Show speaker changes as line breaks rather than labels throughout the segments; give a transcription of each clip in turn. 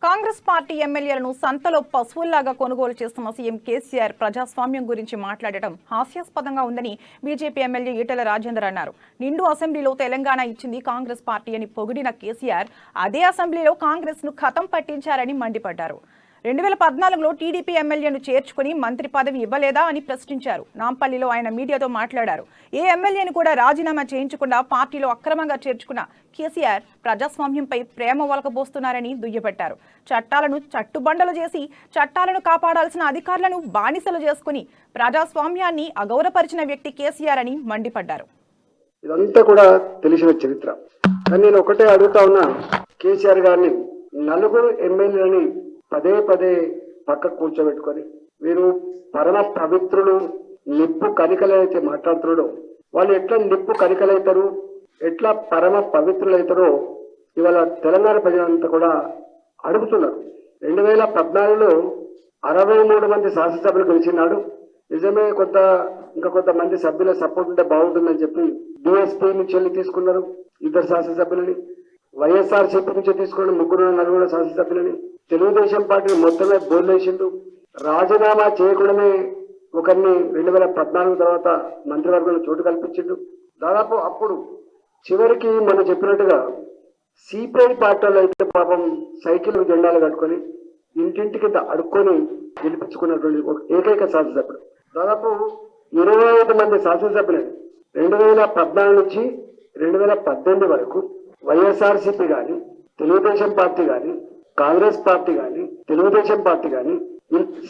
Congress party ఎమ్మెల్యేలను సంతలో పశువుల్లాగా కొనుగోలు చేస్తున్న సీఎం కేసీఆర్ ప్రజాస్వామ్యం గురించి మాట్లాడటం హాస్యాస్పదంగా ఉందని బీజేపీ ఎమ్మెల్యే ఈటెల రాజేందర్ అన్నారు. నిండు అసెంబ్లీలో తెలంగాణ ఇచ్చింది కాంగ్రెస్ పార్టీ అని పొగిడిన కేసీఆర్ అదే అసెంబ్లీలో కాంగ్రెస్ ను ఖతం పట్టించారని మండిపడ్డారు. 2014లో టీడీపీ ఎమ్మెల్యేను చేర్చుకుని మంత్రి పదవి ఇవ్వలేదా అని ప్రశ్నించారు. నాంపల్లిలో ఆయన మీడియాతో మాట్లాడారు. ఏ ఎమ్మెల్యేను కూడా రాజీనామా చేయించకుండా పార్టీలో అక్రమంగా చేర్చుకున్న కేసీఆర్ ప్రజాస్వామ్యంపై ప్రేమ ఒలకబోస్తున్నారని దుయ్యబట్టారు. చట్టాలను చట్టుబండలు చేసి చట్టాలను కాపాడాల్సిన అధికారులను బానిసలు చేసుకుని ప్రజాస్వామ్యాన్ని అగౌరవపరిచిన వ్యక్తి కేసీఆర్ అని మండిపడ్డారు.
ఇదంతా కూడా తెలిసిన చరిత్ర. కానీ నేను ఒకటే అడుగుతా ఉన్నా, కేసీఆర్ గారిని నలుగురు ఎమ్మెల్యేలని పదే పదే పక్క కూర్చోబెట్టుకొని వీరు పరమ పవిత్రులు, నిప్పు కనికలైతే మాట్లాడుతున్నాడో వాళ్ళు ఎట్లా నిప్పు కనికలైతారు, ఎట్లా పరమ పవిత్రులైతారో ఇవాళ తెలంగాణ ప్రజలంతా కూడా అడుగుతున్నారు. 2014లో 63 మంది శాసనసభ్యులు గెలిచినాడు. నిజమే, ఇంకా కొంతమంది సభ్యుల సపోర్ట్ ఉంటే బాగుంటుందని చెప్పి డిఎస్పీ నుంచి వెళ్ళి తీసుకున్నారు 2 శాసనసభ్యులని, వైఎస్ఆర్సీపీ నుంచి తీసుకున్న 3-4 శాసనసభ్యులని, తెలుగుదేశం పార్టీ మొత్తమే బోర్లేసిండు. రాజీనామా చేయకుండానే ఒకరిని 2014 తర్వాత మంత్రివర్గంలో చోటు కల్పించిండు. దాదాపు అప్పుడు చివరికి మనం చెప్పినట్టుగా సిపిఐ పార్టీలో అయితే పాపం సైకిల్ జెండాలు కట్టుకొని ఇంటింటికి అడుక్కొని గెలిపించుకున్నటువంటి ఒక ఏకైక శాసనసభ్యుడు. దాదాపు 25 మంది శాసనసభ్యులు 2014 నుంచి 2018 వరకు వైఎస్ఆర్సీపీ కానీ, తెలుగుదేశం పార్టీ కానీ, కాంగ్రెస్ పార్టీ కానీ, తెలుగుదేశం పార్టీ కానీ,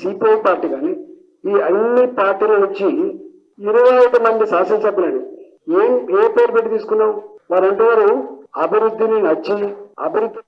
సిపిఐ పార్టీ కానీ, ఈ అన్ని పార్టీల నుంచి 25 మంది శాసనసభ్యులని ఏ పేరు పెట్టి తీసుకున్నావు? వారంటే వారు అభివృద్ధిని నచ్చి అభివృద్ధి